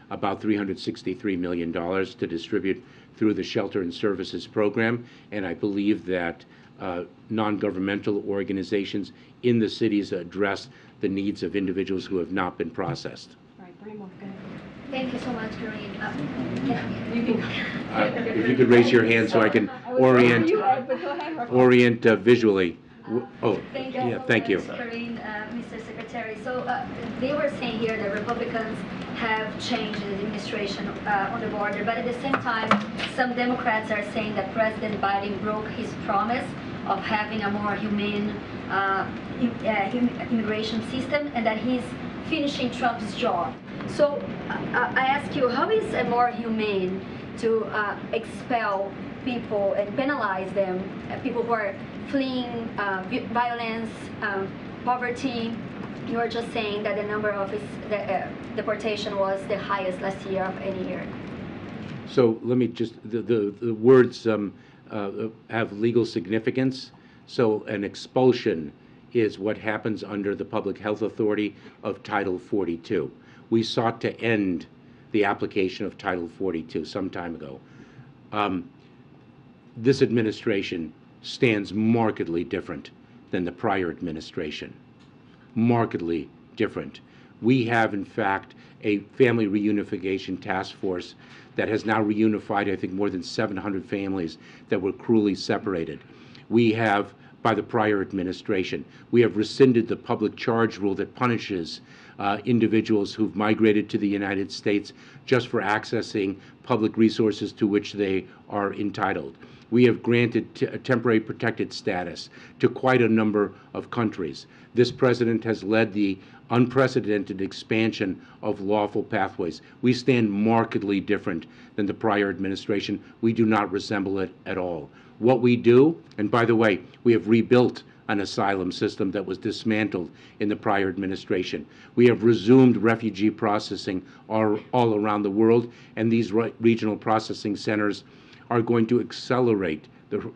about $363 million to distribute through the Shelter and Services Program, and I believe that non-governmental organizations in the cities address the needs of individuals who have not been processed. All right, Brimo, go ahead. Thank you so much, Karine. You can If you could raise your hand so I can orient visually. Thank you Yeah, thank you. Karine, Mr. Secretary. So they were saying here that Republicans have changed the administration on the border, but at the same time, some Democrats are saying that President Biden broke his promise of having a more humane immigration system, and that he's finishing Trump's job. So I ask you, how is it more humane to expel people and penalize them, people who are fleeing violence, poverty? You were just saying that the number of deportation was the highest last year of any year. So let me just, the words have legal significance. So an expulsion is what happens under the Public Health Authority of Title 42. We sought to end the application of Title 42 some time ago. This administration stands markedly different than the prior administration. Markedly different. We have, in fact, a family reunification task force that has now reunified, I think, more than 700 families that were cruelly separated. We have, by the prior administration, we have rescinded the public charge rule that punishes individuals who've migrated to the United States just for accessing public resources to which they are entitled. We have granted temporary protected status to quite a number of countries. This president has led the unprecedented expansion of lawful pathways. We stand markedly different than the prior administration. We do not resemble it at all. What we do, and by the way, we have rebuilt an asylum system that was dismantled in the prior administration. We have resumed refugee processing all around the world, and these regional processing centers are going to accelerate the,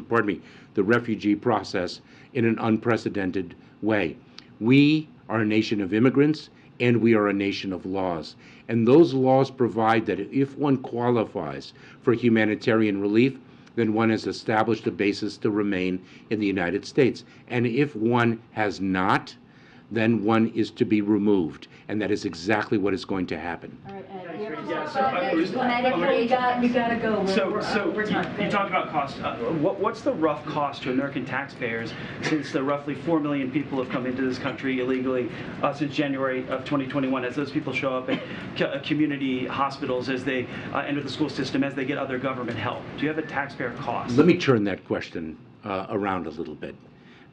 pardon me, the refugee process in an unprecedented way. We are a nation of immigrants, and we are a nation of laws. And those laws provide that if one qualifies for humanitarian relief, then one has established a basis to remain in the United States. And if one has not, then one is to be removed. And that is exactly what is going to happen. All right, Ed. We gotta go. We're you talked about cost. What's the rough cost to American taxpayers since the roughly 4 million people have come into this country illegally since January of 2021, as those people show up at community hospitals, as they enter the school system, as they get other government help? Do you have a taxpayer cost? Let me turn that question around a little bit,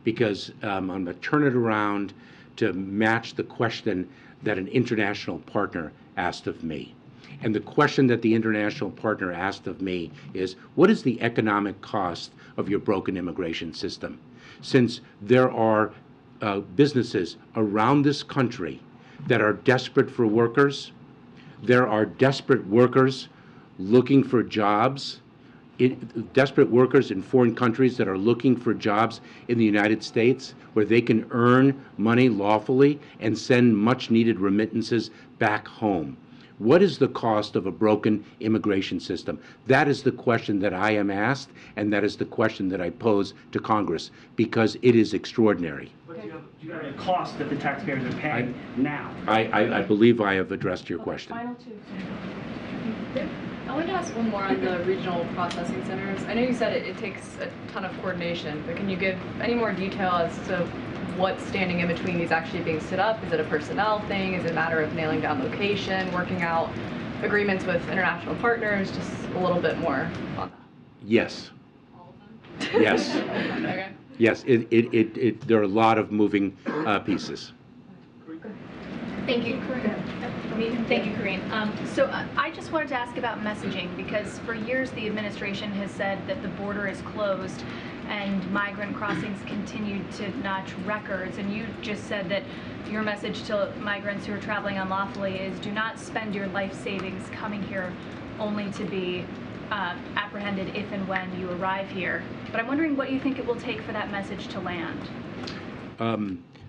because I'm going to turn it around to match the question that an international partner asked of me. And the question that the international partner asked of me is, what is the economic cost of your broken immigration system? Since there are businesses around this country that are desperate for workers, there are desperate workers looking for jobs, desperate workers in foreign countries that are looking for jobs in the United States where they can earn money lawfully and send much needed remittances back home. What is the cost of a broken immigration system? That is the question that I am asked, and that is the question that I pose to Congress, because it is extraordinary. But do you have a cost that the taxpayers are paying now? I believe I have addressed your question. Final two. I wanted to ask one more on the regional processing centers. I know you said it takes a ton of coordination, but can you give any more detail as to what's standing in between these actually being stood up? Is it a personnel thing? Is it a matter of nailing down location, working out agreements with international partners? Just a little bit more on that. Yes. Yes. Okay. Yes, there are a lot of moving pieces. Thank you. Thank you, Karine. So I just wanted to ask about messaging, because for years the administration has said that the border is closed and migrant crossings continued to notch records, and you just said that your message to migrants who are traveling unlawfully is do not spend your life savings coming here only to be apprehended if and when you arrive here. But I'm wondering what you think it will take for that message to land.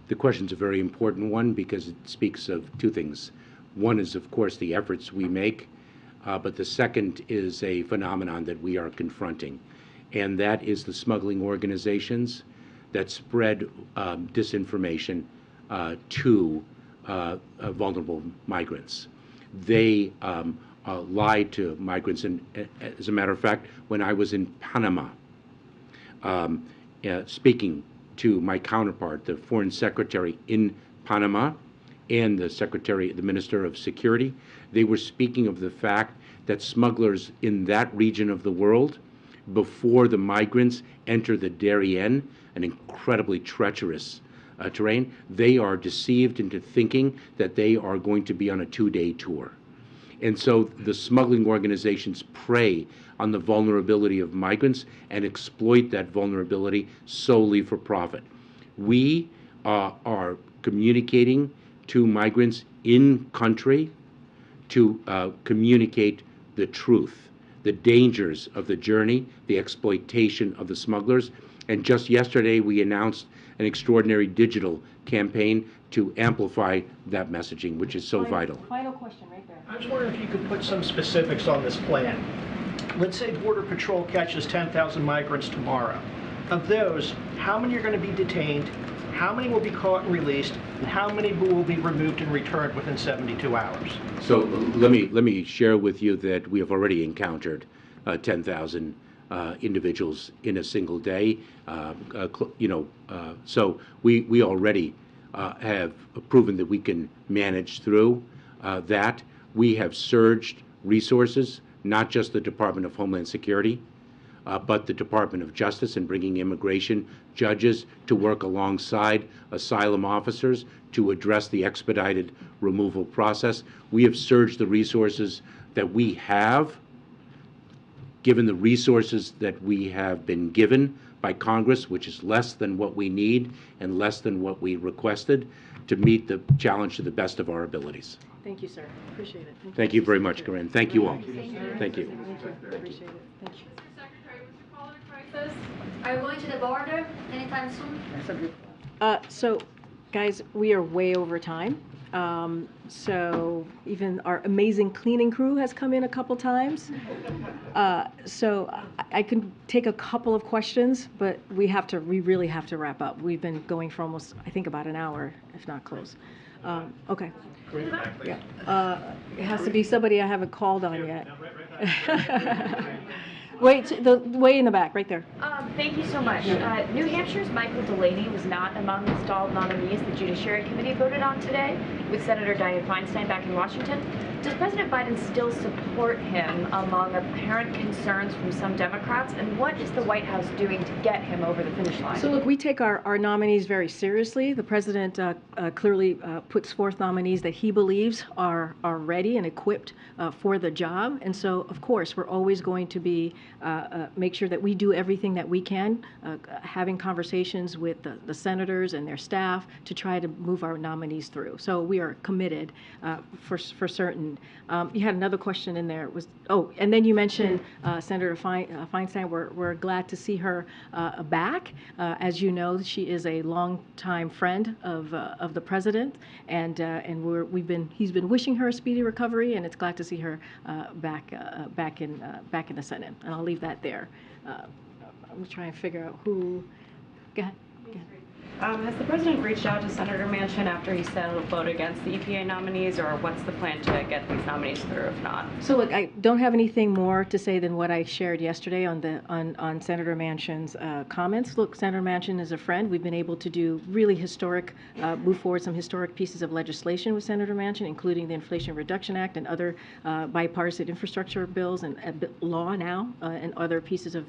The question's a very important one because it speaks of two things. One is, of course, the efforts we make, but the second is a phenomenon that we are confronting, and that is the smuggling organizations that spread disinformation to vulnerable migrants. They lie to migrants, and as a matter of fact, when I was in Panama, speaking to my counterpart, the foreign secretary in Panama, and the Minister of Security, they were speaking of the fact that smugglers in that region of the world, before the migrants enter the Darien, an incredibly treacherous terrain, they are deceived into thinking that they are going to be on a 2-day tour. And so the smuggling organizations prey on the vulnerability of migrants and exploit that vulnerability solely for profit. We are communicating to migrants in country to communicate the truth, the dangers of the journey, the exploitation of the smugglers. And just yesterday we announced an extraordinary digital campaign to amplify that messaging, which is so vital. Final question right there. I was wondering if you could put some specifics on this plan. Let's say Border Patrol catches 10,000 migrants tomorrow. Of those, how many are going to be detained? How many will be caught and released, and how many will be removed and returned within 72 hours? So let me share with you that we have already encountered 10,000 individuals in a single day. So we already have proven that we can manage through that. We have surged resources, not just the Department of Homeland Security, but the Department of Justice, in bringing immigration judges to work alongside asylum officers to address the expedited removal process. We have surged the resources that we have, given the resources that we have been given by Congress, which is less than what we need and less than what we requested, to meet the challenge to the best of our abilities. Thank you, sir. Appreciate it. Thank you very much, Karine. Thank you all. Thank you. Appreciate it. Thank you. Are you going to the border anytime soon? So, guys, we are way over time. So even our amazing cleaning crew has come in a couple times. So I can take a couple of questions, but we really have to wrap up. We've been going for almost, I think, about an hour, if not close. Okay. Yeah. It has to be somebody I haven't called on yet. Wait, the way in the back, right there. Thank you so much. New Hampshire's Michael Delaney was not among the stalled nominees the Judiciary Committee voted on today, with Senator Dianne Feinstein back in Washington. Does President Biden still support him among apparent concerns from some Democrats? And what is the White House doing to get him over the finish line? So look, we take our nominees very seriously. The president clearly puts forth nominees that he believes are ready and equipped for the job. And so, of course, we're always going to be make sure that we do everything that we can, having conversations with the senators and their staff to try to move our nominees through. So we are committed for certain. You had another question in there. And then you mentioned Senator Feinstein. We're glad to see her back. As you know, she is a longtime friend of the president, and he's been wishing her a speedy recovery, and it's glad to see her back in the Senate. And I'll leave that there. I'm trying to figure out who. Go ahead. Has the president reached out to Senator Manchin after he said he'll vote against the EPA nominees, or what's the plan to get these nominees through if not? So look, I don't have anything more to say than what I shared yesterday on Senator Manchin's comments. Look, Senator Manchin is a friend. We've been able to do really move forward some historic pieces of legislation with Senator Manchin, including the Inflation Reduction Act and other bipartisan infrastructure bills and law now and other pieces of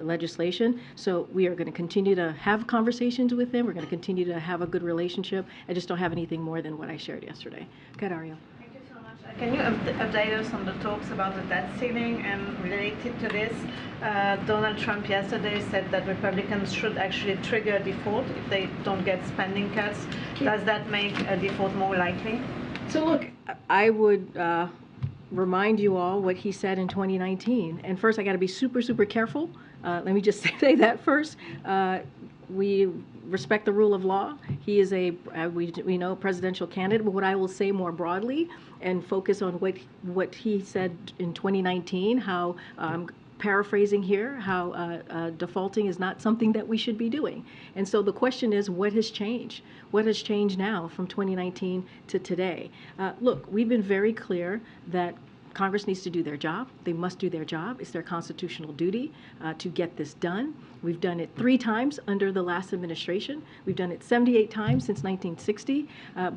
legislation. So we are going to continue to have conversations with them. We're going to continue to have a good relationship. I just don't have anything more than what I shared yesterday. Go ahead, Ariel. Thank you so much. Can you update us on the talks about the debt ceiling? And related to this, Donald Trump yesterday said that Republicans should actually trigger a default if they don't get spending cuts. Does that make a default more likely? So look, I would remind you all what he said in 2019. And first, I got to be super, super careful. Let me just say that first. We respect the rule of law. He is we know, presidential candidate. But what I will say more broadly and focus on what he said in 2019, how paraphrasing here, how defaulting is not something that we should be doing. And so the question is, what has changed? What has changed now from 2019 to today? Look, we've been very clear that Congress needs to do their job. They must do their job. It's their constitutional duty to get this done. We've done it 3 times under the last administration. We've done it 78 times since 1960.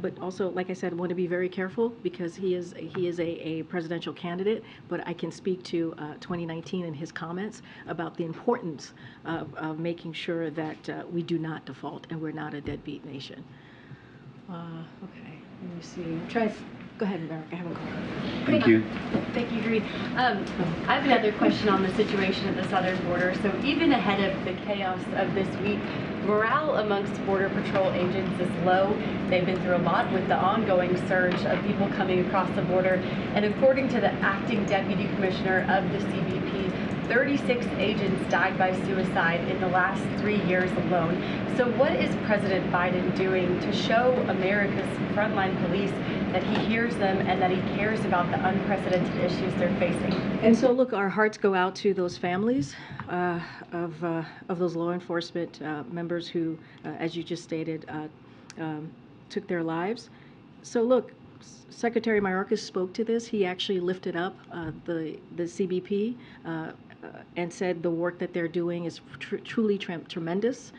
But also, like I said, I want to be very careful because he is a presidential candidate. But I can speak to 2019 and his comments about the importance of making sure that we do not default and we're not a deadbeat nation. Okay, let me see. Go ahead, America. I haven't called. Thank you. Thank you, Karine. I have another question on the situation at the southern border. So even ahead of the chaos of this week, morale amongst Border Patrol agents is low. They've been through a lot with the ongoing surge of people coming across the border. And according to the acting deputy commissioner of the CBP, 36 agents died by suicide in the last 3 years alone. So what is President Biden doing to show America's frontline police that he hears them, and that he cares about the unprecedented issues they're facing. And so, look, our hearts go out to those families of those law enforcement members who, as you just stated, took their lives. So, look, Secretary Mayorkas spoke to this. He actually lifted up the CBP and said the work that they're doing is truly tremendous.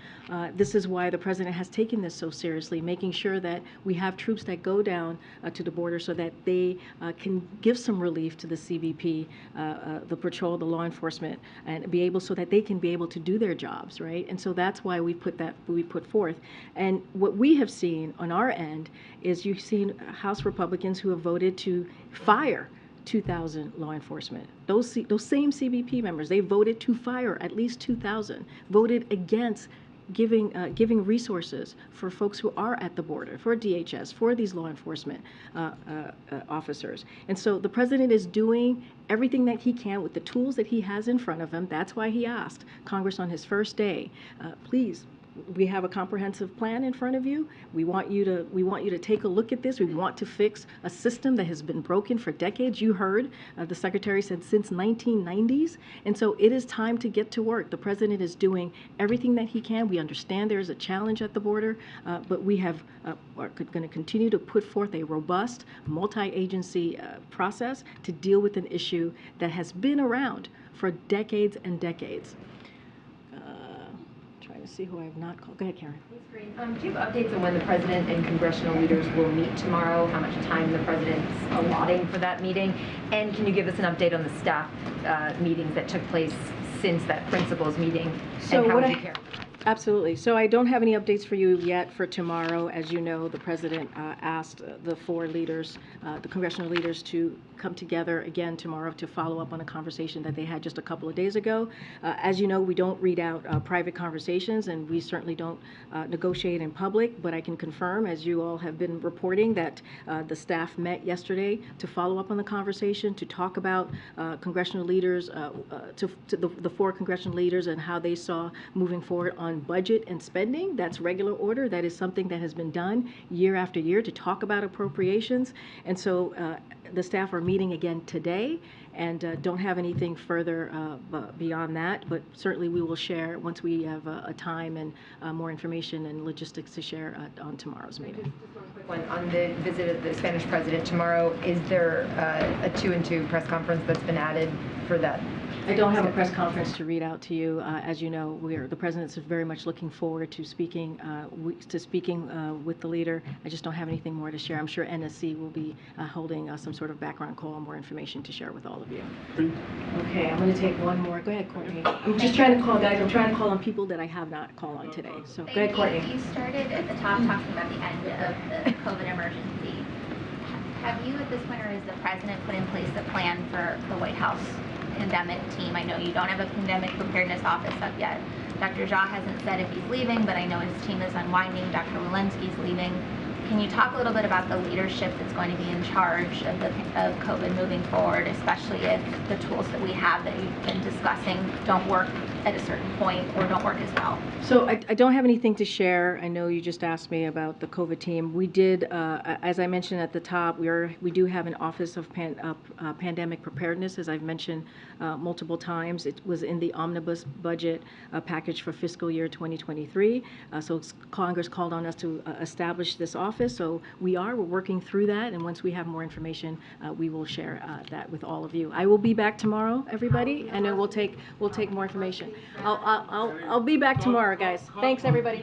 This is why the president has taken this so seriously, making sure that we have troops that go down to the border so that they can give some relief to the CBP, the patrol, the law enforcement, and be able so that they can be able to do their jobs, right? And so that's why we put forth. And what we have seen on our end is you've seen House Republicans who have voted to fire 2,000 law enforcement. Those same CBP members, they voted to fire at least 2,000, voted against giving resources for folks who are at the border, for DHS, for these law enforcement officers. And so the president is doing everything that he can with the tools that he has in front of him. That's why he asked Congress on his first day, please, we have a comprehensive plan in front of you. We want you to take a look at this. We want to fix a system that has been broken for decades. You heard the secretary said since 1990s. And so it is time to get to work. The president is doing everything that he can. We understand there is a challenge at the border, but we are going to continue to put forth a robust multi-agency process to deal with an issue that has been around for decades and decades. To see who I have not called. Go ahead, Karen. Do you have updates on when the president and congressional leaders will meet tomorrow? How much time the president's allotting for that meeting? And can you give us an update on the staff meetings that took place since that principals meeting? So and how would you care? Absolutely. So I don't have any updates for you yet for tomorrow. As you know, the president asked the four leaders, the congressional leaders, to come together again tomorrow to follow up on a conversation that they had just a couple of days ago. As you know, we don't read out private conversations, and we certainly don't negotiate in public, but I can confirm, as you all have been reporting, that the staff met yesterday to follow up on the conversation, to talk about congressional leaders, to the four congressional leaders and how they saw moving forward on budget and spending. That's regular order. That is something that has been done year after year to talk about appropriations. And so the staff are meeting again today, and don't have anything further beyond that, but certainly we will share once we have a time and more information and logistics to share on tomorrow's meeting. Just one quick one. On the visit of the Spanish president tomorrow, is there a 2-and-2 press conference that's been added for that? I don't have a press conference to read out to you. As you know, the president's very much looking forward to speaking with the leader. I just don't have anything more to share. I'm sure NSC will be holding some sort of background call and more information to share with all of you. Okay, I'm going to take one more. Go ahead, Courtney. I'm just trying to call, guys. I'm trying to call on people that I have not called on today. So go ahead, Courtney. You started at the top talking about the end of the COVID emergency. Have you, at this point, or has the president put in place a plan for the White House pandemic team? I know you don't have a pandemic preparedness office up yet. Dr. Jha hasn't said if he's leaving, but I know his team is unwinding. Dr. Walensky's leaving. Can you talk a little bit about the leadership that's going to be in charge of COVID moving forward, especially if the tools that we have that you've been discussing don't work at a certain point or don't work as well? So I don't have anything to share. I know you just asked me about the COVID team. We did, as I mentioned at the top, we do have an Office of Pandemic Preparedness, as I've mentioned multiple times. It was in the omnibus budget package for fiscal year 2023. So Congress called on us to establish this office. So we're working through that, and once we have more information, we will share that with all of you. I will be back tomorrow, everybody, and then we'll take more information. I'll be back tomorrow, guys. Thanks, everybody.